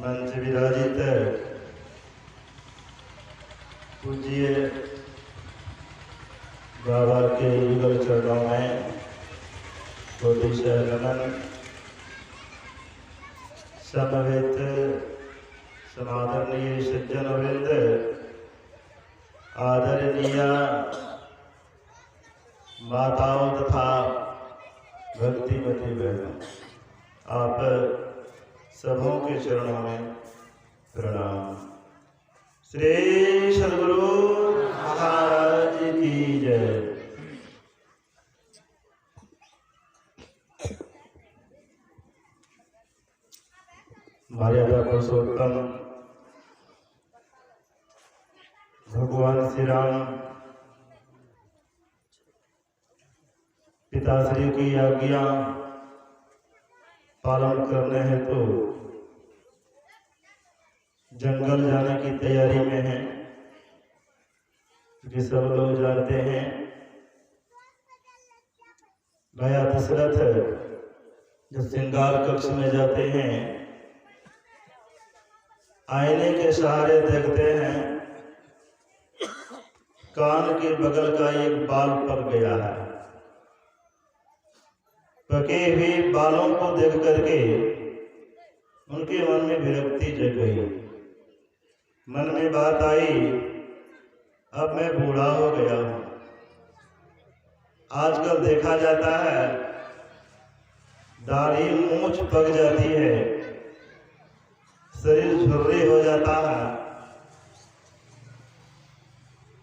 मंच विराजित पूज्य बाबा के युगल चरणों में कोटि नमन। समवेत समादरणीय सज्जन वृंद, आदरणीय माताओं तथा भक्तिमती बहनों, आप सबों के चरणों में प्रणाम। श्री सद्गुरु महाराज की जय। मर्यादा पुरुषोत्तम भगवान श्री राम पिताश्री की आज्ञा पालन करने हेतु जंगल जाने की तैयारी में हैं, क्योंकि सब लोग जानते हैं भैया दशरथ जब श्रृंगार कक्ष में जाते हैं, आईने के सहारे देखते हैं कान के बगल का एक बाल पक गया है। पके हुए बालों को देख करके उनके मन में विरक्ति जग गई। मन में बात आई, अब मैं बूढ़ा हो गया हूं। आजकल देखा जाता है दाढ़ी मूंछ पक जाती है, शरीर झुर्री हो जाता है,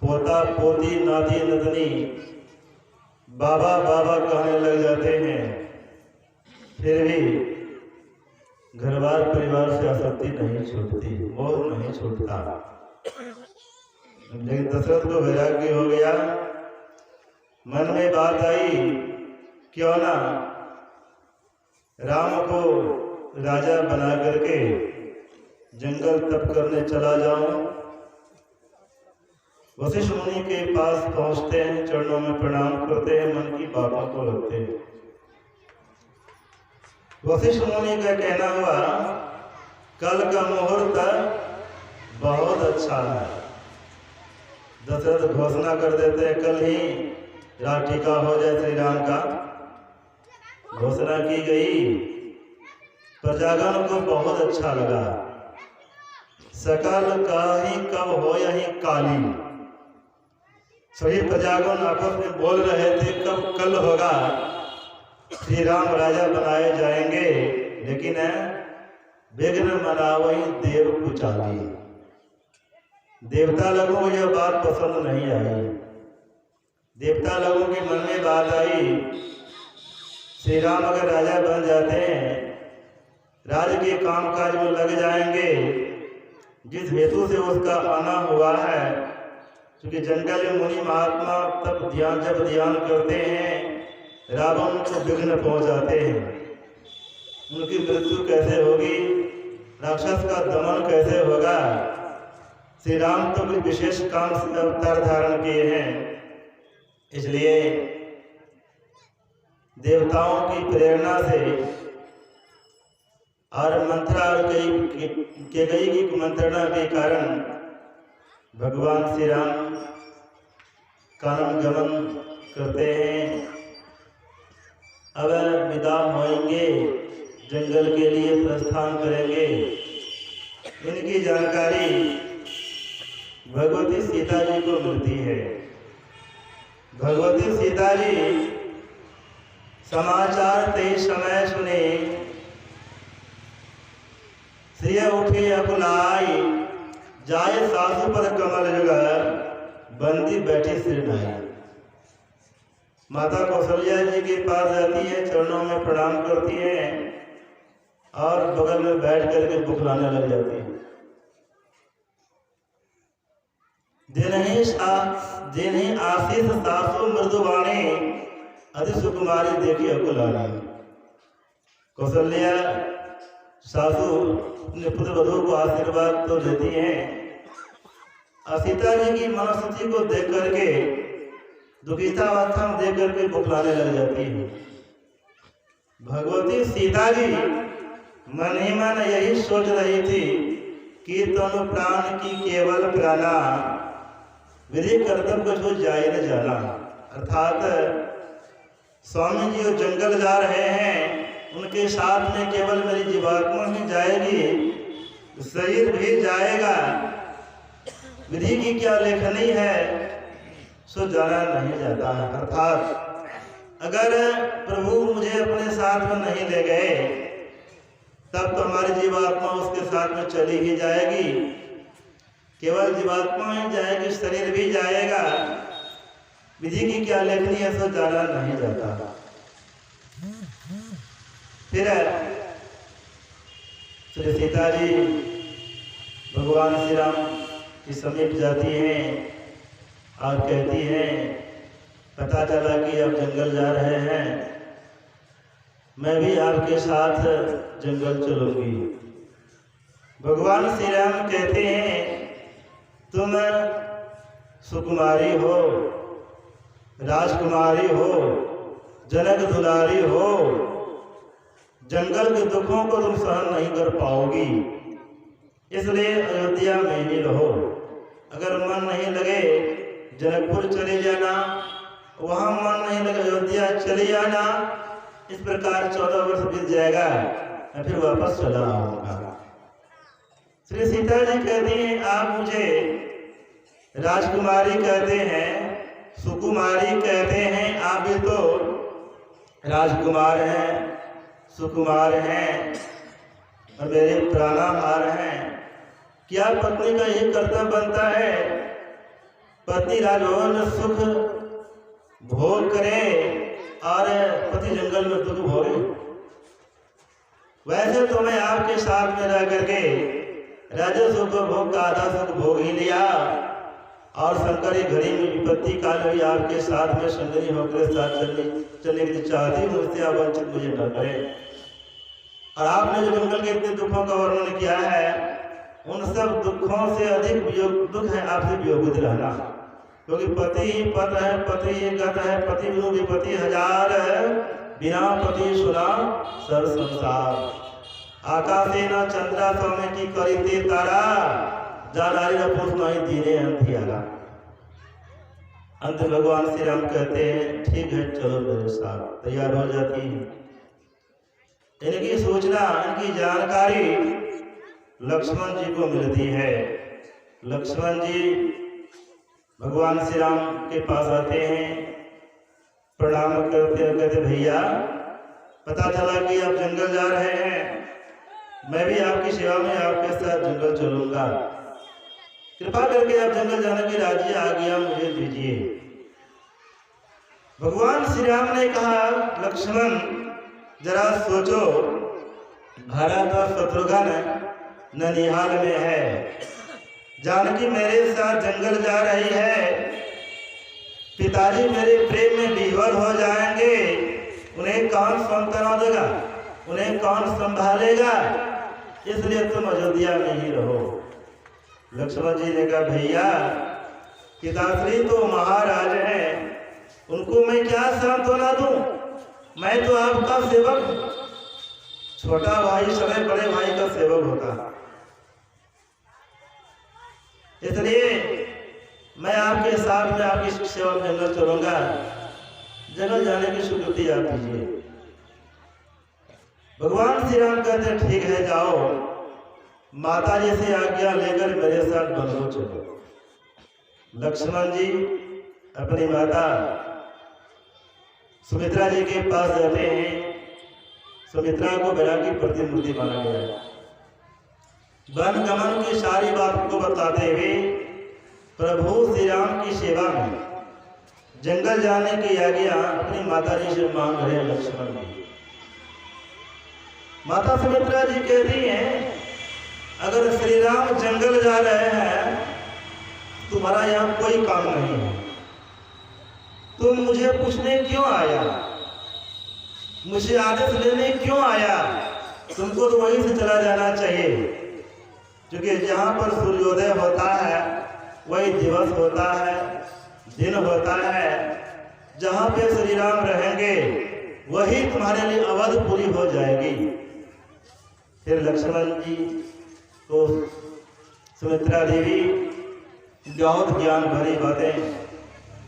पोता पोती नाती नतनी बाबा बाबा कहने लग जाते हैं। फिर भी घरवार परिवार से आसक्ति नहीं छूटती, मोह नहीं छूटता। लेकिन दशरथ को वैराग्य हो गया। मन में बात आई, क्यों ना राम को राजा बना करके जंगल तप करने चला जाऊं। वशिष्ठ मुनि के पास पहुंचते हैं, चरणों में प्रणाम करते हैं, मन की बातों को रखते हैं। वशिष्ठ मुनि का कहना हुआ, कल का मुहूर्त बहुत अच्छा है। दशरथ घोषणा कर देते हैं, कल ही रात टीका हो जाए श्री राम का। घोषणा की गई, प्रजागण को बहुत अच्छा लगा। सकल का ही कब हो यही काली। सभी प्रजागण आपस में बोल रहे थे कब कल होगा, श्री राम राजा बनाए जाएंगे। लेकिन विघ्न मनावई देव कुचाली। देवता लोगों को यह बात पसंद नहीं आई। देवता लोगों के मन में बात आई, श्री राम अगर राजा बन जाते हैं, राज्य के कामकाज में लग जाएंगे, जिस हेतु से उसका आना हुआ है। क्योंकि जंगल में मुनि महात्मा तब जब ध्यान करते हैं, रावण को विघ्न पहुंचाते हैं। उनकी मृत्यु कैसे होगी, राक्षस का दमन कैसे होगा। श्री राम तो कुछ विशेष काम से अवतार धारण किए हैं, इसलिए देवताओं की प्रेरणा से और मंत्रा के गई की मंत्रणा के कारण भगवान श्री राम कानन गमन करते हैं। अब विदा होएंगे, जंगल के लिए प्रस्थान करेंगे। इनकी जानकारी भगवती सीता जी को मिलती है। भगवती सीता जी समाचार ते समय सुने, श्रिय उठे अकुलाई, जाए सासु पर कमल जुग, बंदी बैठी सिर नाई। माता कौशल्या जी के पास जाती है, चरणों में प्रणाम करती है और बगल में बैठ करके बुखलाने लग जाती है। जिन्हें आशीष सासु मृदुवाणी, अति सुकुमारी देखी अकुलानी। कौशल्या सासु अपने पुत्र वधू को आशीर्वाद तो देती हैं, सीता जी की मनोस्थिति को देख करके दुखितावस्था में देख करके बुखलाने लग जाती है। भगवती सीता जी मन ही मन यही सोच रही थी कि तुम प्राण की केवल प्राणा, विधि कर्तव्य को जाए न जाना। अर्थात स्वामी जी जो जंगल जा रहे हैं, उनके साथ में केवल मेरी जीवात्मा ही जाएगी, शरीर भी जाएगा। विधि की क्या लेखनी है सो जाना नहीं जाता है। अर्थात अगर प्रभु मुझे अपने साथ में नहीं ले गए तब तो हमारी जीवात्मा उसके साथ में चली ही जाएगी। केवल जीवात्मा ही जाएगी, शरीर भी जाएगा। विधि की क्या लेखनी है सो जाना नहीं जाता। फिर श्री सीता जी भगवान श्री राम के समीप जाती हैं और कहती हैं, पता चला कि आप जंगल जा रहे हैं, मैं भी आपके साथ जंगल चलूंगी। भगवान श्री राम कहते हैं, तुम सुकुमारी हो, राजकुमारी हो, जनक दुलारी हो, जंगल के दुखों को तुम सहन नहीं कर पाओगी, इसलिए अयोध्या में ही रहो। अगर मन नहीं लगे जनकपुर चले जाना, वहां मन नहीं लगे अयोध्या चले जाना। इस प्रकार 14 वर्ष बीत जाएगा, मैं फिर वापस चला आऊंगा। श्री सीता जी कहती हैं, आप मुझे राजकुमारी कहते हैं, सुकुमारी कहते हैं, आप भी तो राजकुमार हैं, सुकुमार हैं और मेरे प्राणाहार हैं। क्या पत्नी का यही कर्तव्य बनता है? पत्नी राजभवन सुख भोग करे और पति जंगल में दुख भोगे। वैसे तो मैं आपके साथ में रह करके राजा सुख भोग का आधा सुख भोग ही लिया और शंकर घड़ी में विपत्ति काल हुई आपके साथ में संगनी होकर साथ चलने की चाहती हूँ, उससे आप वंचित मुझे न करें। और आपने जो जंगल के इतने दुखों का वर्णन किया है, उन सब दुखों से अधिक दुख है आपसे वियोगित रहना, क्योंकि पति ही पत है, पति ही गत है, पति बिनु विपति हजार है, बिना पति सुना सब संसार। आकाशे न चंद्रा सौम्य की करीते तारा, जानारी न पुरुष नहीं दीने अंधियारा। अंत भगवान श्री राम कहते हैं, ठीक है चलो मेरे साथ। तैयार हो जाती है। इनकी सूचना, इनकी जानकारी लक्ष्मण जी को मिलती है। लक्ष्मण जी भगवान श्री राम के पास आते हैं, प्रणाम करते हैं, कहते भैया पता चला कि आप जंगल जा रहे हैं, मैं भी आपकी सेवा में आपके साथ जंगल चलूंगा, कृपा करके आप जंगल जाने की राजी आज्ञा मुझे दीजिए। भगवान श्री राम ने कहा, लक्ष्मण जरा सोचो, भरत और शत्रुघ्न ननिहाल में है, जानकी मेरे साथ जंगल जा रही है, पिताजी मेरे प्रेम में विह्वल हो जाएंगे, उन्हें कौन सांत्वना देगा, उन्हें कौन संभालेगा, इसलिए तुम अयोध्या में ही रहो। लक्ष्मण जी ने कहा, भैया पिताश्री तो महाराज हैं, उनको मैं क्या सांत्वना दूं, मैं तो आपका सेवक, छोटा भाई समय बड़े भाई का सेवक होता, इसलिए मैं आपके साथ में आपकी सेवा में जंगल चलूंगा, जंगल जाने की स्वीकृति आप दीजिए। भगवान श्री राम कहते ठीक है जाओ, माता जी से आज्ञा लेकर मेरे साथ बंगलो चलो। लक्ष्मण जी अपनी माता सुमित्रा जी के पास जाते हैं। सुमित्रा को वैरागी की प्रतिमूर्ति माना गया है। वन गमन की सारी बात को बताते हुए प्रभु श्री राम की सेवा में जंगल जाने की आज्ञा अपनी माता जी से मांग रहे लक्ष्मण जी। माता सुमित्रा जी कहती हैं, अगर श्री राम जंगल जा रहे हैं, तुम्हारा यहाँ कोई काम नहीं है, तुम मुझे पूछने क्यों आया, मुझे आदेश लेने क्यों आया, तुमको तो वहीं से चला जाना चाहिए, क्योंकि जहाँ पर सूर्योदय होता है वही दिवस होता है, दिन होता है, जहाँ पे श्री राम रहेंगे वही तुम्हारे लिए अवध पूरी हो जाएगी। फिर लक्ष्मण जी को सुमित्रा देवी बहुत ज्ञान भरी बातें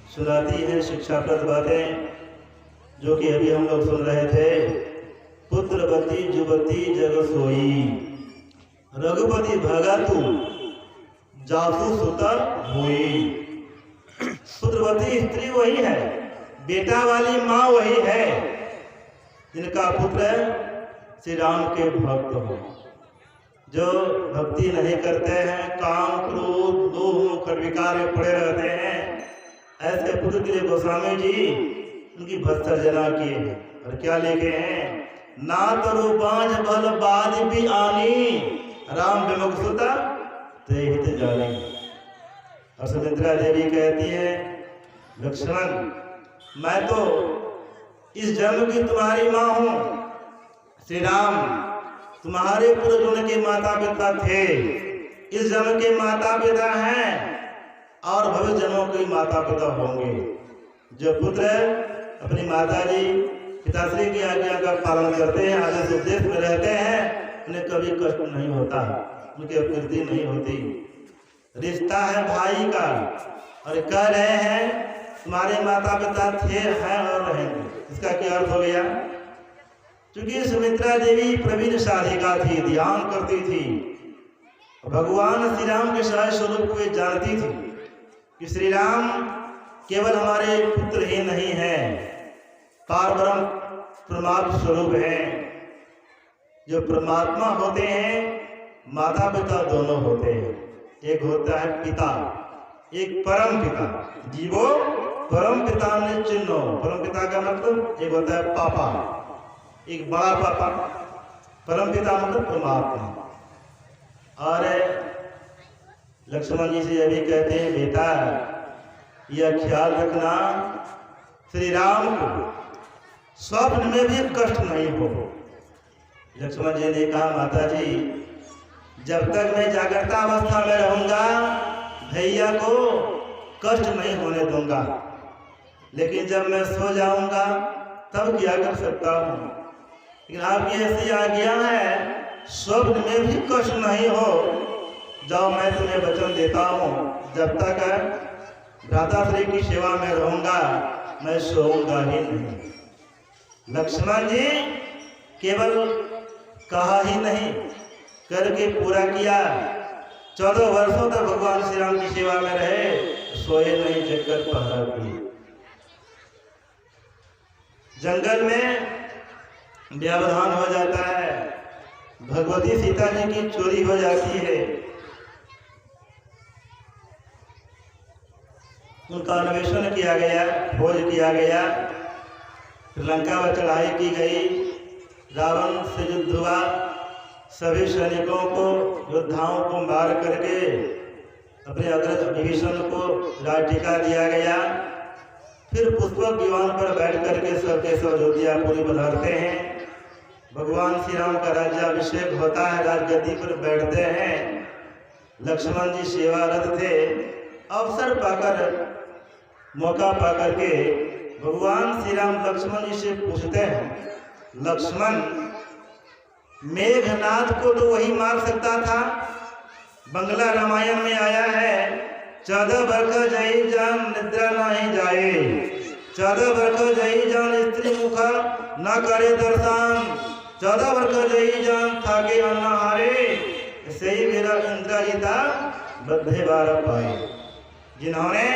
सुनाती हैं, शिक्षाप्रद बातें, जो कि अभी हम लोग सुन रहे थे। पुत्रवती जुवती जग सोई, रघुपति भगतु जासु सुता हुई। पुत्रवती स्त्री वही है, बेटा वाली माँ वही है जिनका पुत्र श्री राम के भक्त हो। जो भक्ति नहीं करते हैं, काम क्रोध लोभ मोह विकार में पड़े रहते हैं, ऐसे पुत्र के लिए गोस्वामी जी उनकी भत्सर्जना किए हैं। और क्या लेके हैं? ना तरो बांझ बल बाद भी आनी, राम विमुख सुता ते हित जानी। और सुमित्रा देवी कहती है, लक्ष्मण मैं तो इस जन्म की तुम्हारी माँ हूँ, श्री राम तुम्हारे पूर्वजों के माता पिता थे, इस जन्म के माता पिता हैं और भविष्य जन्मों के माता पिता होंगे। जो पुत्र अपनी माता जी पिताश्री की आज्ञा का पालन करते हैं, आदेश उपदेश में रहते हैं, उन्हें कभी कष्ट नहीं होता, उनकी अपीति नहीं होती। रिश्ता है भाई का। और कह रहे हैं तुम्हारे माता पिता थे, हैं और रहेंगे। इसका क्या अर्थ हो गया? क्योंकि सुमित्रा देवी प्रवीण साधिका थी, ध्यान करती थी, भगवान श्री राम के सहज स्वरूप को जानती थी कि श्री राम केवल हमारे पुत्र ही नहीं हैं, पारब्रह्म परमात्मा स्वरूप हैं। जो परमात्मा होते हैं माता पिता दोनों होते हैं। एक होता है पिता, एक परम पिता। जीवो परम पिता ने चिन्हो, परम पिता का मतलब एक होता है पापा, एक बड़ा पापा। परम पिता मतलब परमात्मा। और लक्ष्मण जी से यह भी कहते हैं, बेटा यह ख्याल रखना श्री राम को स्वप्न में भी कष्ट नहीं हो। लक्ष्मण जी ने कहा, माता जी जब तक मैं जागृता अवस्था में रहूंगा भैया को कष्ट नहीं होने दूंगा, लेकिन जब मैं सो जाऊंगा तब क्या कर सकता हूँ। लेकिन आपकी ऐसी आज्ञा है स्वप्न में भी कष्ट नहीं हो। जाओ, मैं तुम्हें वचन देता हूँ, जब तक भ्राताश्री की सेवा में रहूंगा मैं सोऊंगा ही नहीं। लक्ष्मण जी केवल कहा ही नहीं, करके पूरा किया। 14 वर्षों तक भगवान श्री राम की सेवा में रहे, सोए नहीं, जगकर पहरा किए। जंगल में व्यवधान हो जाता है, भगवती सीता जी की चोरी हो जाती है, उनका अन्वेषण किया गया, खोज किया गया, लंका में चढ़ाई की गई, रावण से युद्ध हुआ, सभी सैनिकों को योद्धाओं को मार करके अपने अग्रज विभीषण को राजटिका दिया गया। फिर पुष्पक विमान पर बैठ करके सबके सब अयोध्यापुरी पधारते हैं। भगवान श्री राम का राज्याभिषेक होता है, राजगद्दी पर बैठते हैं। लक्ष्मण जी सेवारत थे। अवसर पाकर, मौका पाकर के भगवान श्री राम लक्ष्मण जी से पूछते हैं, लक्ष्मण मेघनाद को तो वही मार सकता था, बंगला रामायण में आया है, 14 वर्ष जय जान निद्रा नहीं जाए, 14 वर्ष जय जान स्त्री मुख न करे दर्शन, 14 वर्ष जय जान थाके अन्न हारे, सही मेरा इंद्रजिता बद्धे बार पाए। जिन्होंने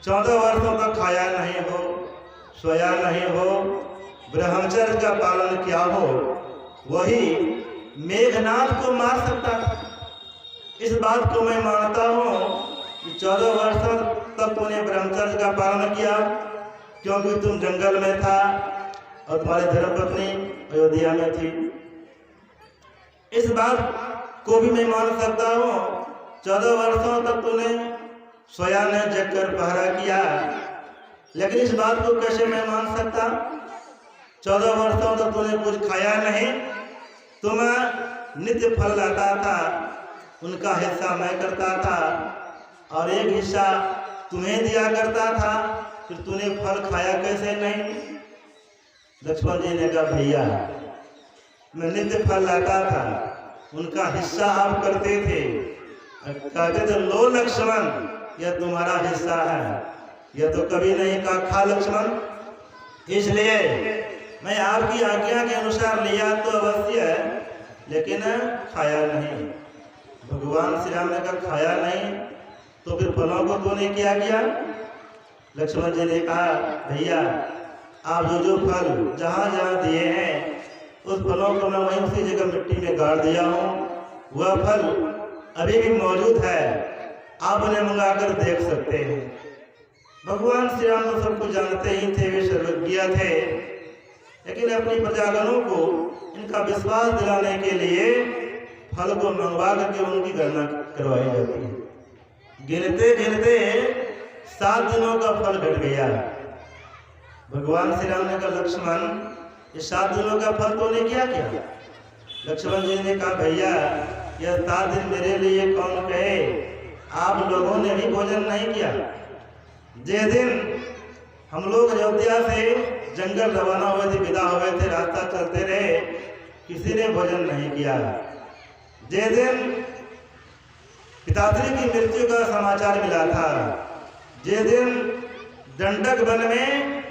14 वर्षों तक खाया नहीं हो, सोया नहीं हो, ब्रह्मचर्य का पालन किया हो, वही मेघनाद को मार सकता था। इस बात को मैं मानता हूँ कि 14 वर्ष तक तूने ब्रह्मचर्य का पालन किया, क्योंकि तुम जंगल में था और तुम्हारी धर्मपत्नी अयोध्या में थी। इस बात को भी मैं मान सकता हूँ, 14 वर्षों तक तूने सोया ने जग कर पहरा किया, लेकिन इस बात को कैसे मैं मान सकता? 14 वर्षों तक तूने कुछ खाया नहीं, तुम्हें नित्य फल लाता था, उनका हिस्सा मैं करता था और एक हिस्सा तुम्हें दिया करता था, फिर तूने फल खाया कैसे नहीं? लक्ष्मण जी ने कहा, भैया में नित्य फल लाता था, उनका हिस्सा आप करते थे। कहते थे लो लक्ष्मण, यह तुम्हारा हिस्सा है। यह तो कभी नहीं कहा खा लक्ष्मण। इसलिए मैं आपकी आज्ञा के अनुसार लिया तो अवश्य है, लेकिन खाया नहीं। भगवान श्री राम ने कहा खाया नहीं तो फिर फलों को तूने क्या किया? लक्ष्मण जी ने कहा भैया आप जो फल जहाँ जहाँ दिए हैं उस फलों को मैं वहीं उसी जगह मिट्टी में गाड़ दिया हूँ। वह फल अभी भी मौजूद है, आप उन्हें मंगा कर देख सकते हैं। भगवान श्री राम तो सब कुछ जानते ही थे, वे सर्वज्ञ थे, लेकिन अपनी प्रजागणों को इनका विश्वास दिलाने के लिए फल को मंगवा करके उनकी गणना करवाई जाती है। गिनते गिनते 7 दिनों का फल घट गया। भगवान श्री राम ने कहा लक्ष्मण ये 7 दिनों का फल तूने क्या किया? लक्ष्मण जी ने कहा भैया यह 7 दिन मेरे लिए कौन कहे, आप लोगों ने भी भोजन नहीं किया। जिस दिन हम लोग अयोध्या से जंगल रवाना हुए थे, विदा हुए थे, रास्ता चलते रहे, किसी ने भोजन नहीं किया। जिस दिन पिताश्री की मृत्यु का समाचार मिला था, जिस दिन दंडक वन में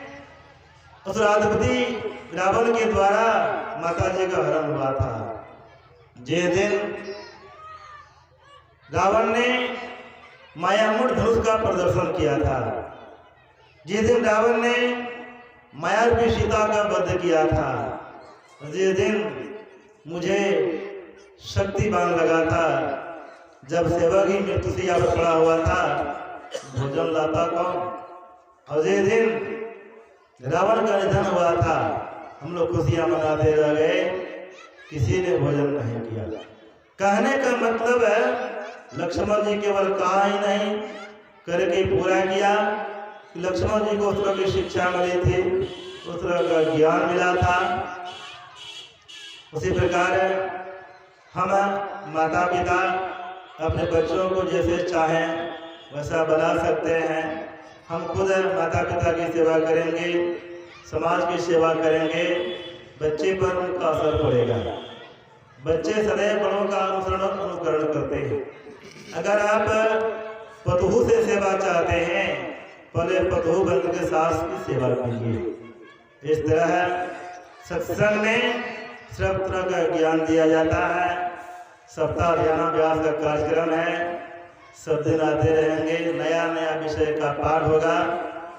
उस राजपति रावण के द्वारा माता जी का हरण हुआ था, जिस दिन रावण ने मायामुड़ धनुष का प्रदर्शन किया था, जिस दिन रावण ने मायावी सीता का वध किया था, जिस दिन मुझे शक्तिबान लगा था, जब सेवक ही मृत्यु से यहाँ पड़ा हुआ था, भोजन लाता कौन? और जिस दिन रावण का निधन हुआ था, हम लोग खुशियां मनाते रह गए, किसी ने भोजन नहीं किया। कहने का मतलब है लक्ष्मण जी केवल कहा ही नहीं करके पूरा किया। लक्ष्मण जी को उस तरह की शिक्षा मिली थी, उस तरह का ज्ञान मिला था। उसी प्रकार हम माता पिता अपने बच्चों को जैसे चाहें वैसा बना सकते हैं। हम खुद माता पिता की सेवा करेंगे, समाज की सेवा करेंगे, बच्चे पर उनका असर पड़ेगा। बच्चे सदैव बड़ों का अनुकरण करते हैं। अगर आप पतहू से सेवा चाहते हैं, पहले पतहू बन के सास की सेवा कीजिए। इस तरह सत्संग में सब तरह का ज्ञान दिया जाता है। सप्ताह ज्ञानाभ्यास का कार्यक्रम है, सब दिन आते रहेंगे, नया नया विषय का पाठ होगा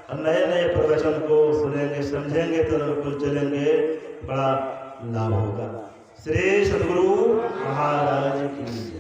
और नए नए प्रवचन को सुनेंगे, समझेंगे तो बिल्कुल चलेंगे, बड़ा लाभ होगा। श्री सद्गुरु महाराज की जय।